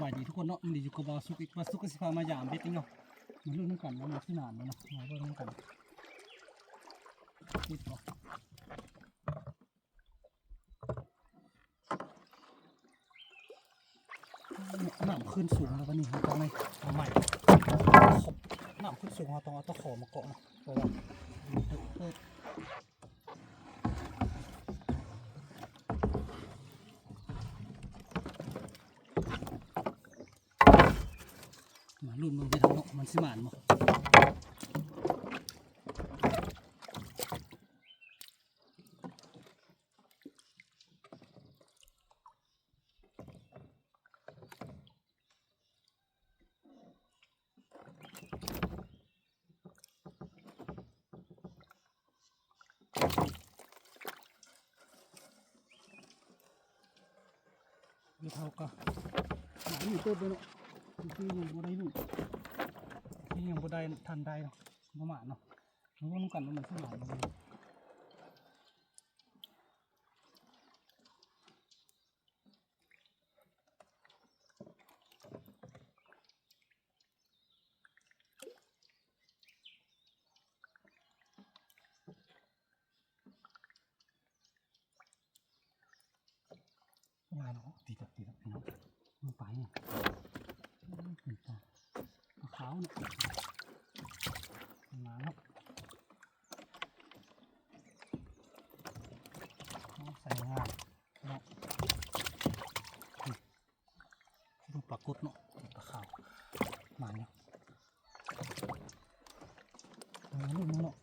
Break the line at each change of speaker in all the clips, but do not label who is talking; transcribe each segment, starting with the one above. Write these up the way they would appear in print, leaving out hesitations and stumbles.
บายดีทุกคนเนาะมันดีอยู่กับบอสุกอีกบอสุกก็สิพามายามเบ็ดนี่เนาะมันรุ่นน้ำกันแล้วมันที่นานเลยเนาะมารุ่นน้ำกันติดต่อน้ำขึ้นสูงแล้ววันนี้ต้องไงเอาใหม่น้ำขึ้นสูงเราต้องเอาตะขอมาเกาะนะเพราะว่ามาลุ่นมึงไปทางเนาะมันสิหมานมั้งไม่เท่ากันหนาอยู่เติบเลยเนาะที่ยังบ่ได้นู่นที่ยังบ่ได้ทันได้เนาะประมาณเนาะรู้ว่ามันกันมันสิหมานเลยยาเนาะตีกับพี่น้องมันไปเนี่ยเป็นปลาขาวเนี่ยมาเนาะใส่งานเนาะดูปลากดเนาะปลาขาวมาเนี่ยมาลูกเนาะ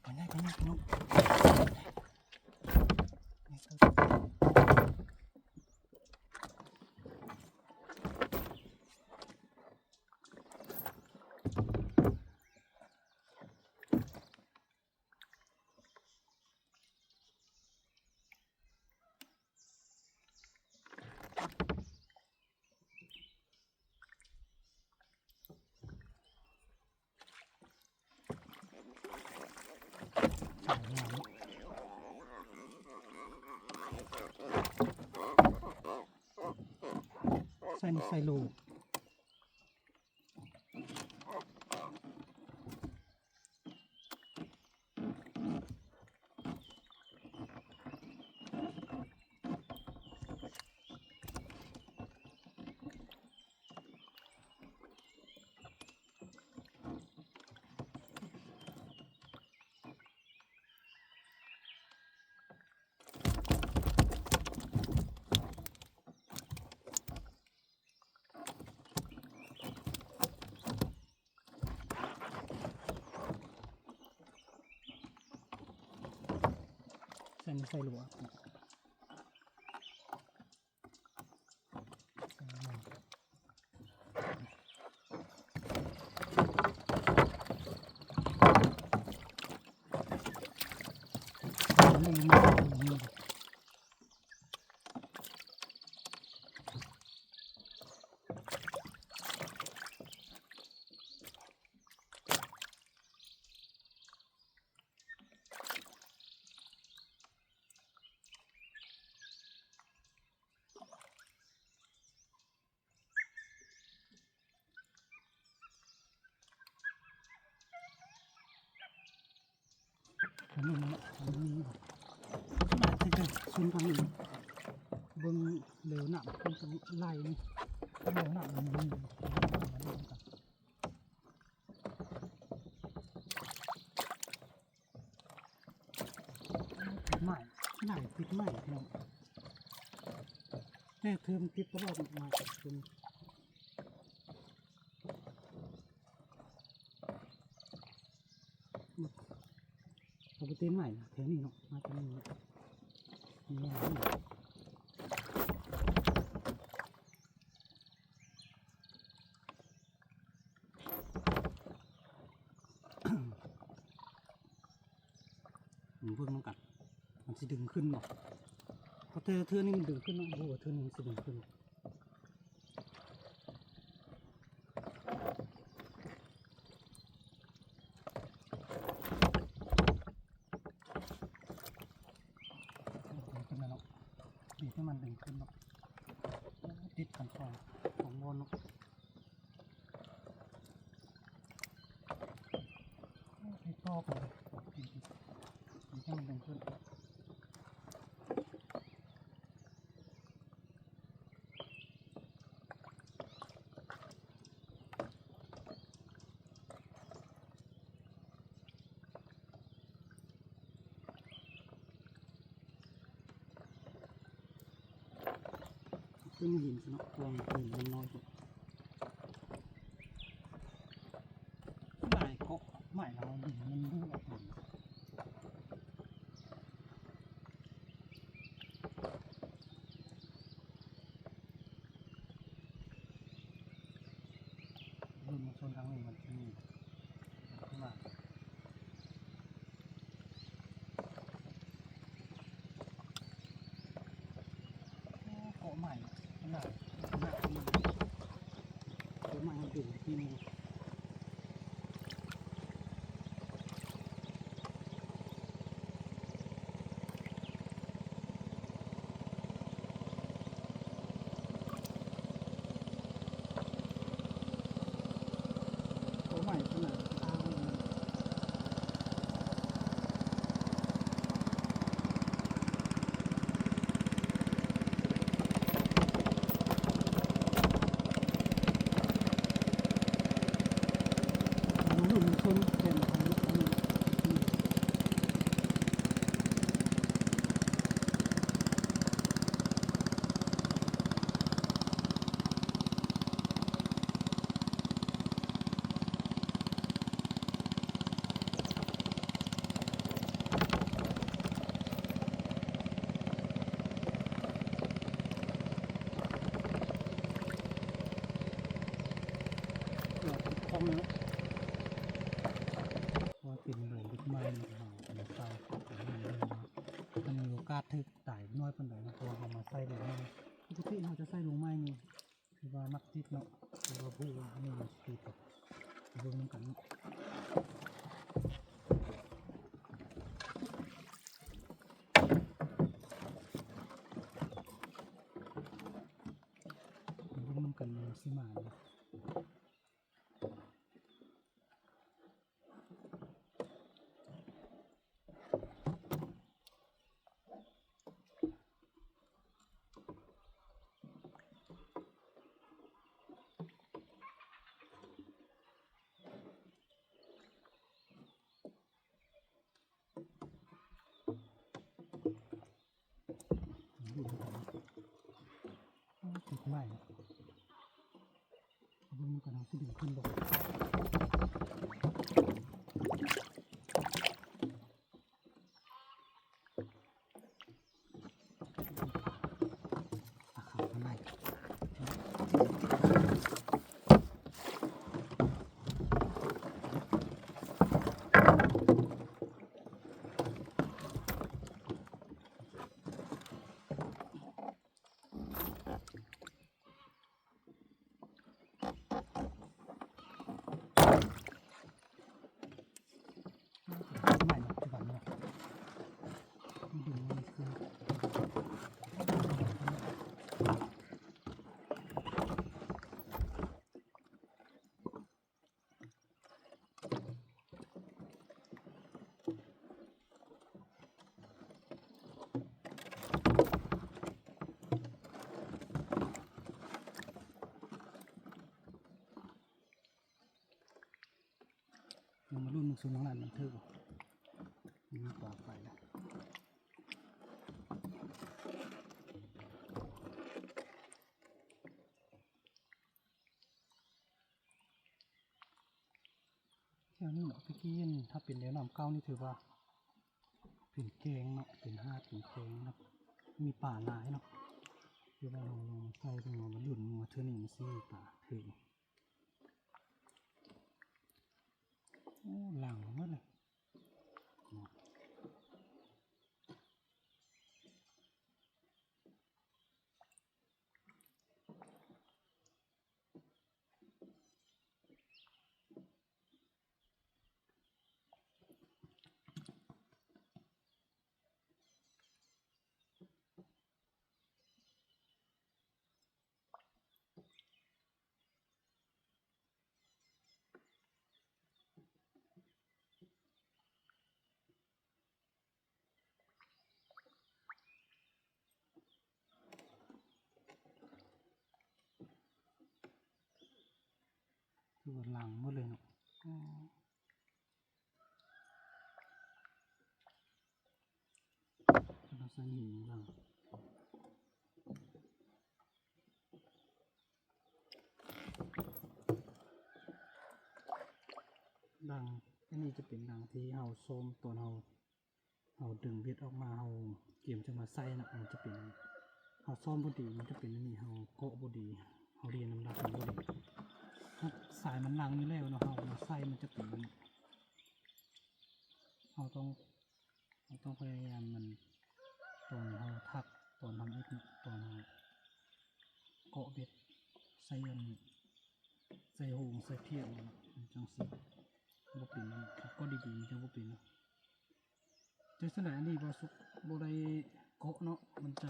ไปไหนพี่น้องใส่ลูกใส่หลัวนี่มันที่จะซุนทางนี้เบิ้งเหลวหนักมันจะไล่นี่เหลวหนักมันนี่ใหม่ไหนติดใหม่พี่น้องแต่เทอมติดตลอดมาจนปกติใหม่แถวนี้เนาะมาตรงนี้นี่เบิ่งน้ำกัดมันจะดึงขึ้นเนาะเพราะเธอนี่มันดึงขึ้นเนาะโอ้เธอนี่มันจะดึงขึ้น บีบให้มันดึงขึ้นเนาะติดกันของวนเนาะให้ต่อไปเลยบีบให้มันดึงขึ้นซึ่งหินเนาะตัวหินมันน้อยกว่าหมายเกาะหมายเราหินมันดูออกมาดูมันชนทางนี้มันที่นี่ขึ้นมาเกาะใหม่ขนาดนี้เกาะใหม่มันอยู่ที่นี่ใหม่ขนาดทางมันหนุนชนเต็มทางนี้คลองนี้ว่าเป็นหลวงเป็นไม้เป็นเสามันมีโอกาสทึกตายน้อยปานใดนะเพราะว่าเขามาใส่ลงไม้ปกติเขาจะใส่ลงไม้นี่คือว่ามักติดเนาะคือว่าผู้ว่านี่มันติดกับรวมกันรวมกันสิมาเนาะติดไม้รวมกันเอาที่ดึงขึ้นลงข้างในใหม่ปัจจุบันเนาะดึงมันขึ้นมารุ่นมุกซุนของนั้นมันเท่ามีปลาไฟแล้วเที่ยวนี้เนาะตะกี้ถ้าเป็นแนวน้ำเก้านี่ถือว่าเป็นแกงเนาะเป็นห้าเป็นแกงเนาะมีป่าหลายเนาะคือว่าเราใส่ตรงนี้มันหยุ่นมาเท่านี้มันซี่ป่าถึงหลังหมดเลย เ คือว่าหลังหมดเลยเนาะเราใส่หินหลังดังอันนี้จะเป็นดังที่เฮาส้มตอนเฮาดึงเบ็ดออกมาเฮาเตรียมจะมาใส่นะมันจะเป็นเฮาซ่อมบ่ดีมันจะเป็นอันนี้เฮาเกาะบ่ดีเฮาเรียนน้ำหนักมันบ่ดีถ้าสายมันลังอยู่แล้วเนาะเฮามาใส่มันจะเป็นเฮาต้องพยายามมันตอนเฮาทักตอนทำอิฐเนี่ยตอนเฮาเกาะเบ็ดใส่อันใส่โหงใส่เพียงเนาะมันจังสิบ่เป็นครับก็ดีๆมันจะบ่เป็นเนาะแต่สนานนี้บ่สุกบ่ได้เกาะเนาะมันจะ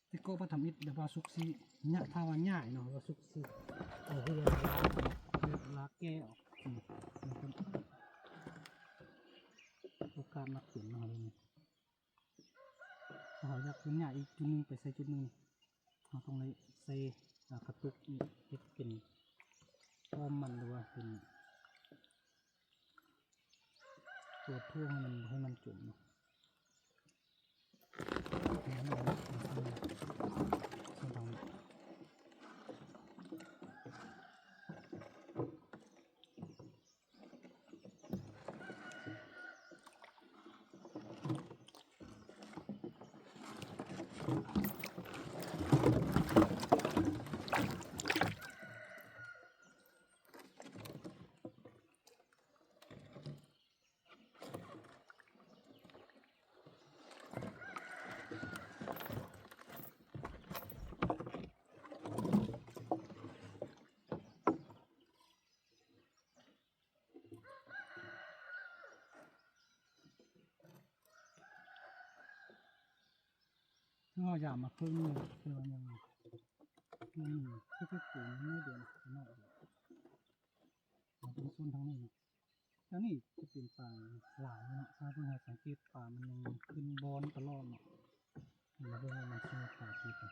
ที่เกาะบ่ทำอิฐเดี๋ยวบ่สุกสิยะถ้าว่าง่ายเนาะบ่สุกสิเอาเรือล้างเรือลากแก้ออกมันก็โอกาสนักขึ้นเนาะนี่ถ้าเฮาอยากเป็นง่ายอีกจุดนึงไปใส่จุดนึงเฮาต้องเลยใส่กระตุกนี่เฮ็ดเป็นอ้อมมันหรือว่าเป็นตัวท่วงให้มันจุ่มเนาะน้ำมันต้องก็อย่ามาครึ่งนึงคือว่ายังที่จะปลูกไม่เดือนนอกเราเป็นส่วนทั้งนี้เนาะแล้วนี่จะเป็นป่าหลายเนาะถ้าเพื่อนสังเกตป่ามันยังขึ้นบอนตลอดเนาะเราเพื่อนมันชื่อป่าที่เป็น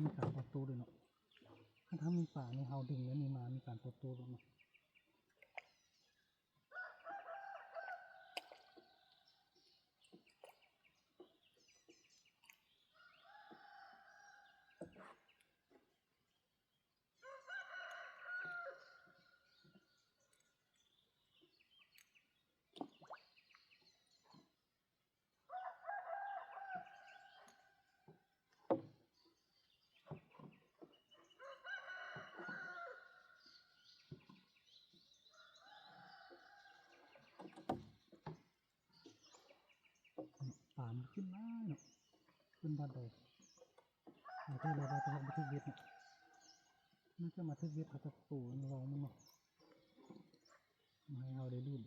มีการปรับตัวด้วยเนาะถ้ามีป่าในเฮาดึงแล้วมีมามีการปรับตัวด้วยเนาะป่ามันขึ้นมาเนาะขึ้นบ้านใดที่เราจะทำบันทึกเวียดเนาะมันจะมาทึกเวียดเขาจะปลูกเรามันเนาะมาให้เราได้รุ่น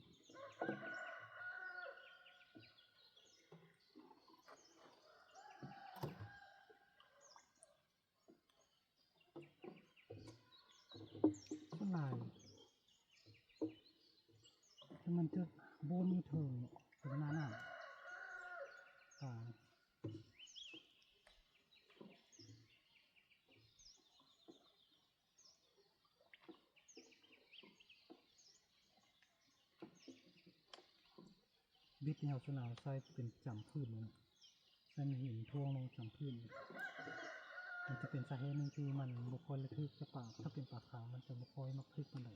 ก็ลายถ้ามันจะโบนอยู่เถิงเป็นหน้าป่าเบ็ดแนวสนาวใส่เป็นจำพื้นเลยใส่หินท่วงลงจำพื้นมันจะเป็นสาเหตุหนึ่งที่มันบุคคลละทึกจะป่าถ้าเป็นป่าขาวมันจะบุคคลมักทึกมันไหน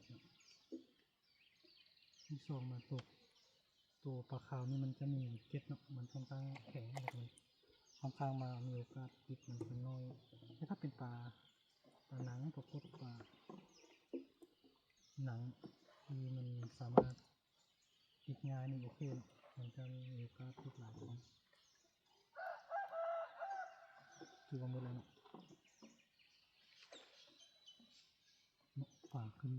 ที่สองมาตัวปลาขาวนี่มันจะมีเกล็ดเนาะมันค่อนข้างแข็งอะไรมันค่อนข้างมามีโอกาสติดมันจะน้อยแต่ถ้าเป็นปลาหนังปลาพดปลาหนังที่มันสามารถติดง่ายนี่โอเคเนาะมันจะมีโอกาสติดหลายคนคือว่าหมดแล้วเนาะปลาขึ้น